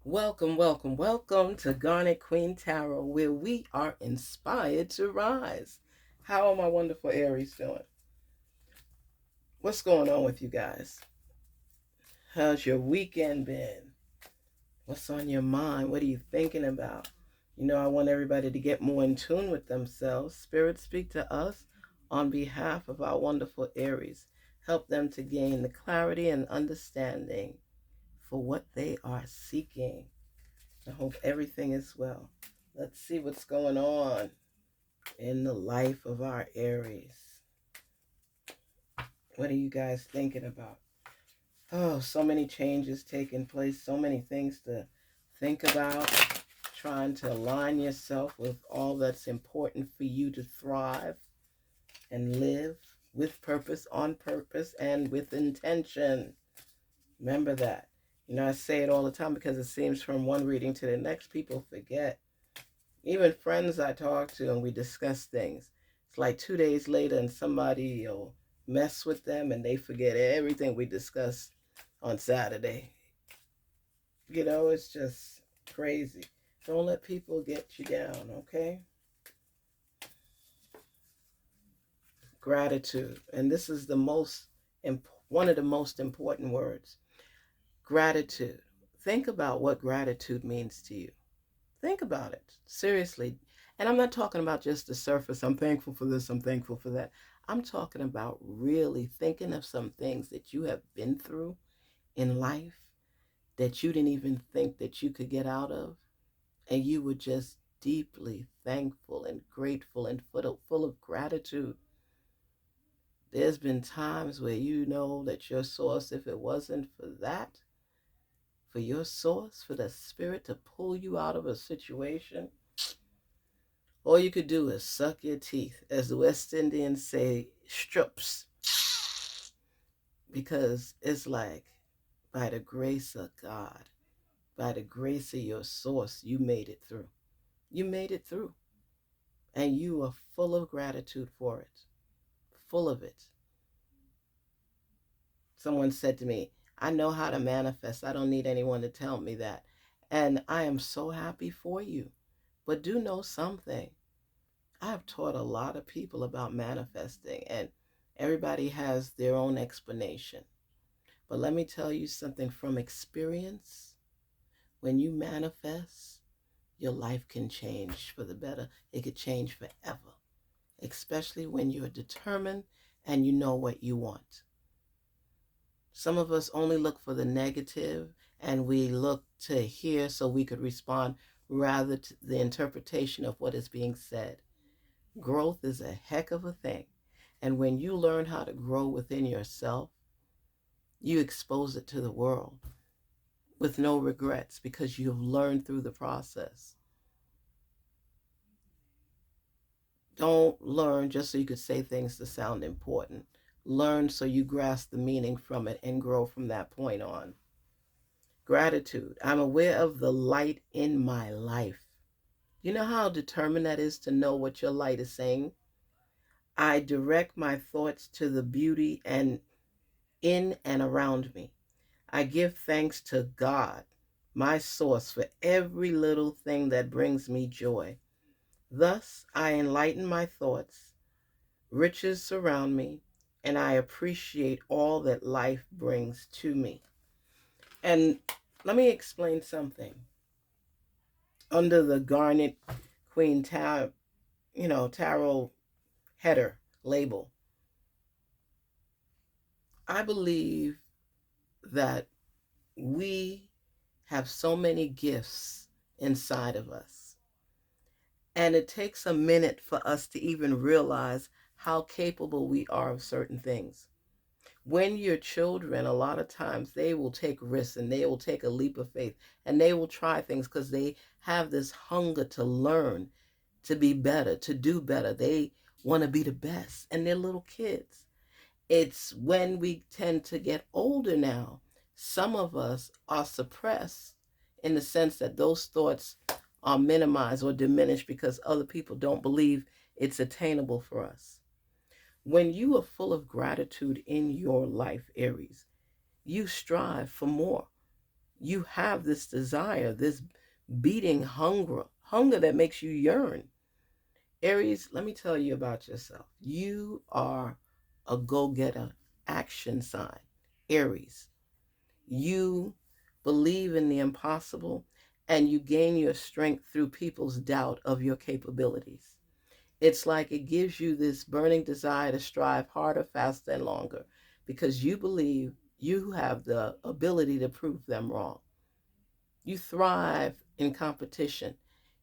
Welcome, welcome, welcome to Garnetqueentarot, where we are inspired to rise. How are my wonderful Aries doing? What's going on with you guys? How's your weekend been? What's on your mind? What are you thinking about? I want everybody to get more in tune with themselves. Spirit, speak to us on behalf of our wonderful Aries. Help them to gain the clarity and understanding for what they are seeking. I hope everything is well. Let's see what's going on in the life of our Aries. What are you guys thinking about? Oh, so many changes taking place, so many things to think about, trying to align yourself with all that's important for you to thrive and live with purpose, on purpose, and with intention. Remember that. I say it all the time because it seems from one reading to the next, people forget. Even friends I talk to and we discuss things. It's like 2 days later and somebody will mess with them and they forget everything we discussed on Saturday. It's just crazy. Don't let people get you down, okay? Gratitude. And this is one of the most important words. Gratitude. Think about what gratitude means to you. Think about it, seriously. And I'm not talking about just the surface. I'm thankful for this, I'm thankful for that. I'm talking about really thinking of some things that you have been through in life that you didn't even think that you could get out of. And you were just deeply thankful and grateful and full of gratitude. There's been times where you know that your source, if it wasn't for that, for your source, for the spirit to pull you out of a situation, all you could do is suck your teeth, as the West Indians say, strips. Because it's like, by the grace of God, by the grace of your source, you made it through. You made it through. And you are full of gratitude for it. Full of it. Someone said to me, I know how to manifest. I don't need anyone to tell me that. And I am so happy for you. But do know something. I've taught a lot of people about manifesting, and everybody has their own explanation. But let me tell you something from experience. When you manifest, your life can change for the better. It could change forever, especially when you're determined and you know what you want. Some of us only look for the negative and we look to hear so we could respond rather to the interpretation of what is being said. Growth is a heck of a thing. And when you learn how to grow within yourself, you expose it to the world with no regrets because you've learned through the process. Don't learn just so you could say things to sound important. Learn so you grasp the meaning from it and grow from that point on. Gratitude. I'm aware of the light in my life. You know how determined that is to know what your light is saying? I direct my thoughts to the beauty and in and around me. I give thanks to God, my source, for every little thing that brings me joy. Thus, I enlighten my thoughts, riches surround me, and I appreciate all that life brings to me. And let me explain something. Under the Garnet Queen Tarot header label, I believe that we have so many gifts inside of us. And it takes a minute for us to even realize how capable we are of certain things. When you're children, a lot of times they will take risks and they will take a leap of faith and they will try things because they have this hunger to learn, to be better, to do better. They want to be the best, and they're little kids. It's when we tend to get older now, some of us are suppressed in the sense that those thoughts are minimized or diminished because other people don't believe it's attainable for us. When you are full of gratitude in your life, Aries, you strive for more. You have this desire, this beating hunger that makes you yearn. Aries, let me tell you about yourself. You are a go-getter, action sign. Aries, you believe in the impossible and you gain your strength through people's doubt of your capabilities. It's like it gives you this burning desire to strive harder, faster, and longer because you believe you have the ability to prove them wrong. You thrive in competition.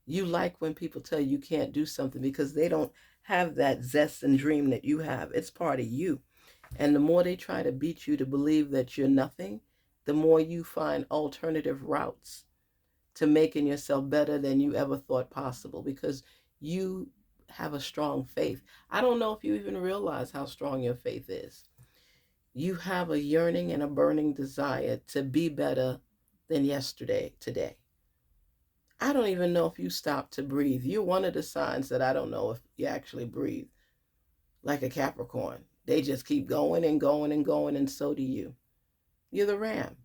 You like when people tell you can't do something because they don't have that zest and dream that you have. It's part of you. And the more they try to beat you to believe that you're nothing, the more you find alternative routes to making yourself better than you ever thought possible because you have a strong faith. I don't know if you even realize how strong your faith is. You have a yearning and a burning desire to be better than yesterday, today. I don't even know if you stop to breathe. You're one of the signs that I don't know if you actually breathe, like a Capricorn. They just keep going and going and going, and so do you. You're the ram.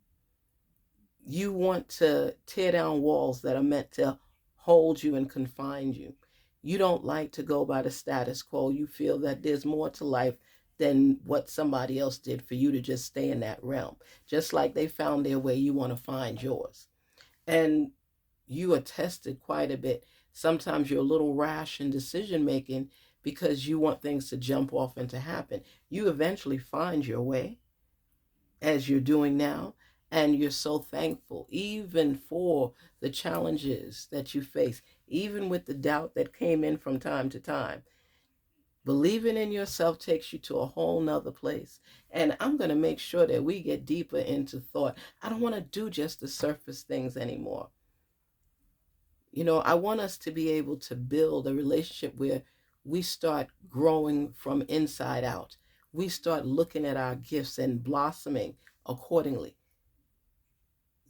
You want to tear down walls that are meant to hold you and confine you. You don't like to go by the status quo. You feel that there's more to life than what somebody else did for you to just stay in that realm. Just like they found their way, you want to find yours. And you are tested quite a bit. Sometimes you're a little rash in decision making because you want things to jump off and to happen. You eventually find your way, as you're doing now, and you're so thankful, even for the challenges that you face, even with the doubt that came in from time to time. Believing in yourself takes you to a whole nother place. And I'm going to make sure that we get deeper into thought. I don't want to do just the surface things anymore. I want us to be able to build a relationship where we start growing from inside out. We start looking at our gifts and blossoming accordingly.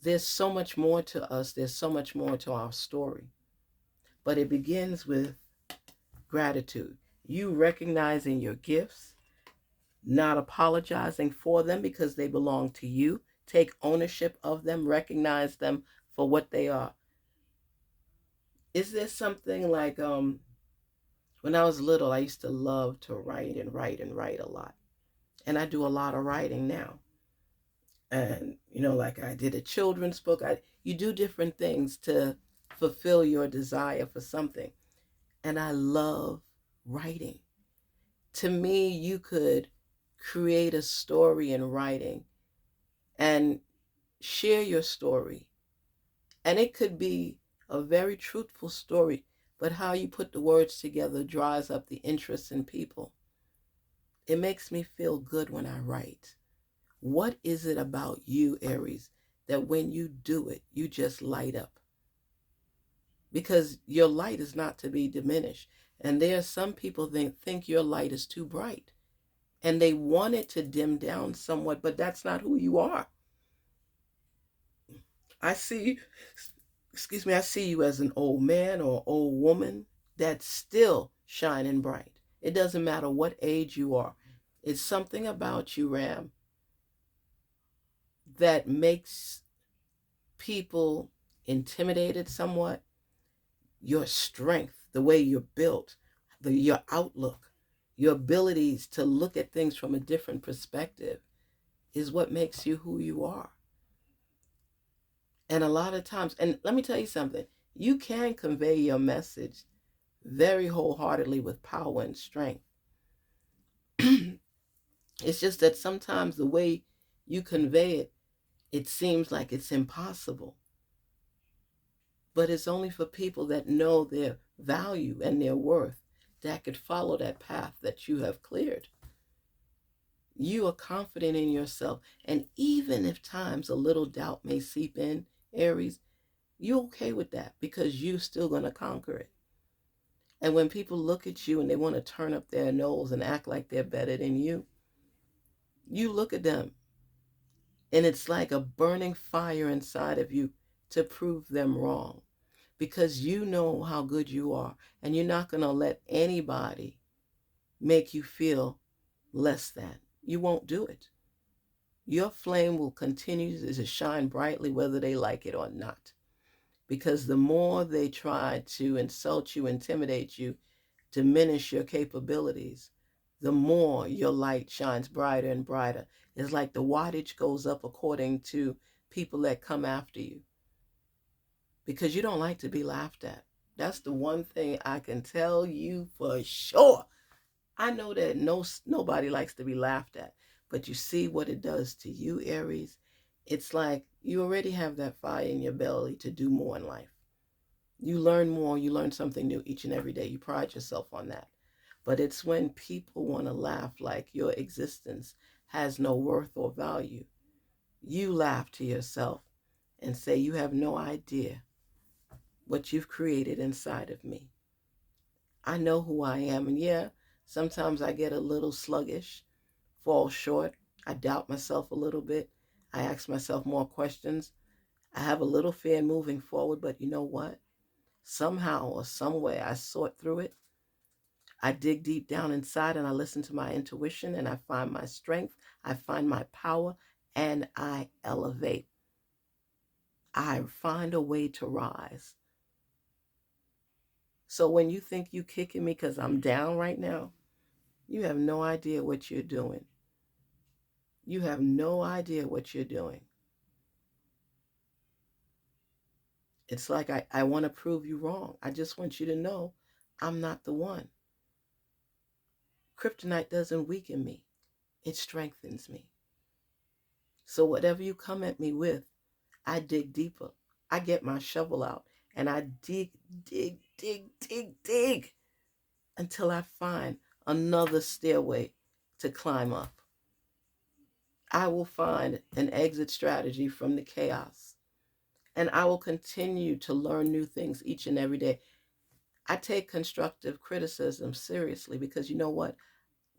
There's so much more to us, there's so much more to our story. But it begins with gratitude. You recognizing your gifts, not apologizing for them because they belong to you. Take ownership of them, recognize them for what they are. Is there something like when I was little, I used to love to write and write and write a lot. And I do a lot of writing now. And, like I did a children's book. You do different things to fulfill your desire for something. And I love writing. To me, you could create a story in writing and share your story. And it could be a very truthful story, but how you put the words together dries up the interest in people. It makes me feel good when I write. What is it about you, Aries, that when you do it, you just light up? Because your light is not to be diminished. And there are some people that think your light is too bright. And they want it to dim down somewhat, but that's not who you are. I see, I see you as an old man or old woman that's still shining bright. It doesn't matter what age you are. It's something about you, Ram, that makes people intimidated somewhat. Your strength, the way you're built, your outlook, your abilities to look at things from a different perspective is what makes you who you are. And a lot of times, and let me tell you something, you can convey your message very wholeheartedly with power and strength. It's just that sometimes the way you convey it, it seems like it's impossible. But it's only for people that know their value and their worth that could follow that path that you have cleared. You are confident in yourself. And even if times a little doubt may seep in, Aries, you're okay with that because you're still going to conquer it. And when people look at you and they want to turn up their nose and act like they're better than you look at them and it's like a burning fire inside of you to prove them wrong because you know how good you are and you're not going to let anybody make you feel less than. You won't do it. Your flame will continue to shine brightly whether they like it or not. Because the more they try to insult you, intimidate you, diminish your capabilities, the more your light shines brighter and brighter. It's like the wattage goes up according to people that come after you, because you don't like to be laughed at. That's the one thing I can tell you for sure. I know that nobody likes to be laughed at, but you see what it does to you, Aries. It's like you already have that fire in your belly to do more in life. You learn more, you learn something new each and every day. You pride yourself on that. But it's when people want to laugh like your existence has no worth or value. You laugh to yourself and say, you have no idea what you've created inside of me. I know who I am. And yeah, sometimes I get a little sluggish, fall short. I doubt myself a little bit. I ask myself more questions. I have a little fear moving forward, but you know what? Somehow or some way I sort through it. I dig deep down inside and I listen to my intuition and I find my strength. I find my power and I elevate. I find a way to rise. So when you think you kicking me because I'm down right now, you have no idea what you're doing. You have no idea what you're doing. It's like I want to prove you wrong. I just want you to know I'm not the one. Kryptonite doesn't weaken me. It strengthens me. So whatever you come at me with, I dig deeper. I get my shovel out and I dig, dig, dig, dig, dig until I find another stairway to climb up. I will find an exit strategy from the chaos. And I will continue to learn new things each and every day. I take constructive criticism seriously because you know what?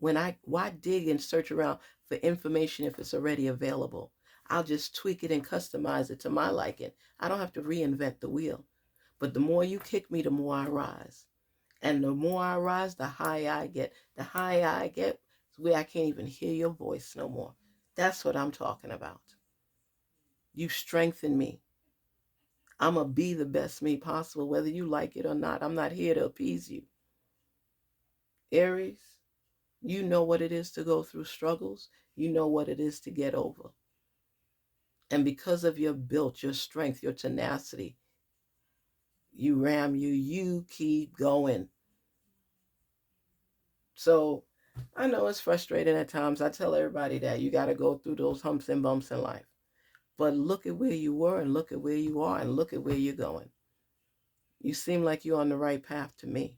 Why dig and search around for information if it's already available? I'll just tweak it and customize it to my liking. I don't have to reinvent the wheel. But the more you kick me, the more I rise. And the more I rise, the higher I get. The higher I get, it's where I can't even hear your voice no more. That's what I'm talking about. You strengthen me. I'm going to be the best me possible, whether you like it or not. I'm not here to appease you. Aries, you know what it is to go through struggles. You know what it is to get over. And because of your built, your strength, your tenacity, you keep going. So I know it's frustrating at times. I tell everybody that you got to go through those humps and bumps in life. But look at where you were and look at where you are and look at where you're going. You seem like you're on the right path to me.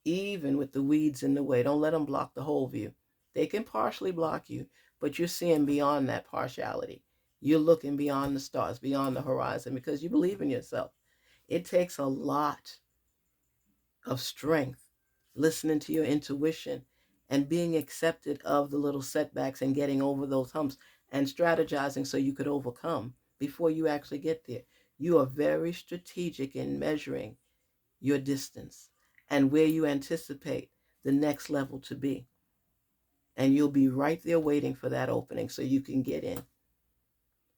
Even with the weeds in the way, don't let them block the whole view. They can partially block you, but you're seeing beyond that partiality. You're looking beyond the stars, beyond the horizon, because you believe in yourself. It takes a lot of strength, listening to your intuition and being accepted of the little setbacks and getting over those humps and strategizing so you could overcome before you actually get there. You are very strategic in measuring your distance and where you anticipate the next level to be. And you'll be right there waiting for that opening so you can get in.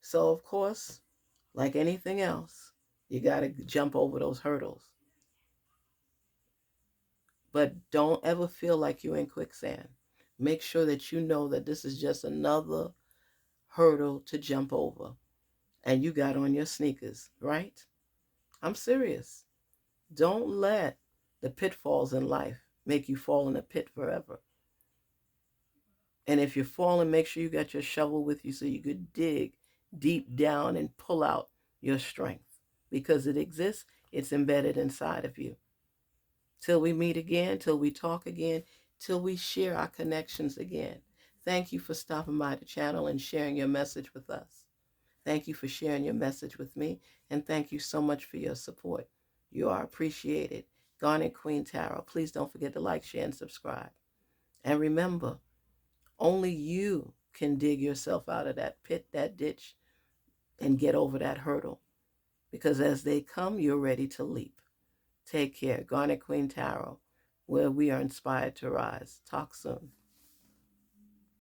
So, of course, like anything else, you got to jump over those hurdles. But don't ever feel like you're in quicksand. Make sure that you know that this is just another hurdle to jump over. And you got on your sneakers, right? I'm serious. Don't let the pitfalls in life make you fall in a pit forever. And if you're falling, make sure you got your shovel with you so you could dig deep down and pull out your strength. Because it exists, it's embedded inside of you. Till we meet again, till we talk again, till we share our connections again. Thank you for stopping by the channel and sharing your message with us. Thank you for sharing your message with me, and thank you so much for your support. You are appreciated. Garnet Queen Tarot. Please don't forget to like, share, and subscribe. And remember, only you can dig yourself out of that pit, that ditch, and get over that hurdle. Because as they come, you're ready to leap. Take care. Garnet Queen Tarot, where we are inspired to rise. Talk soon.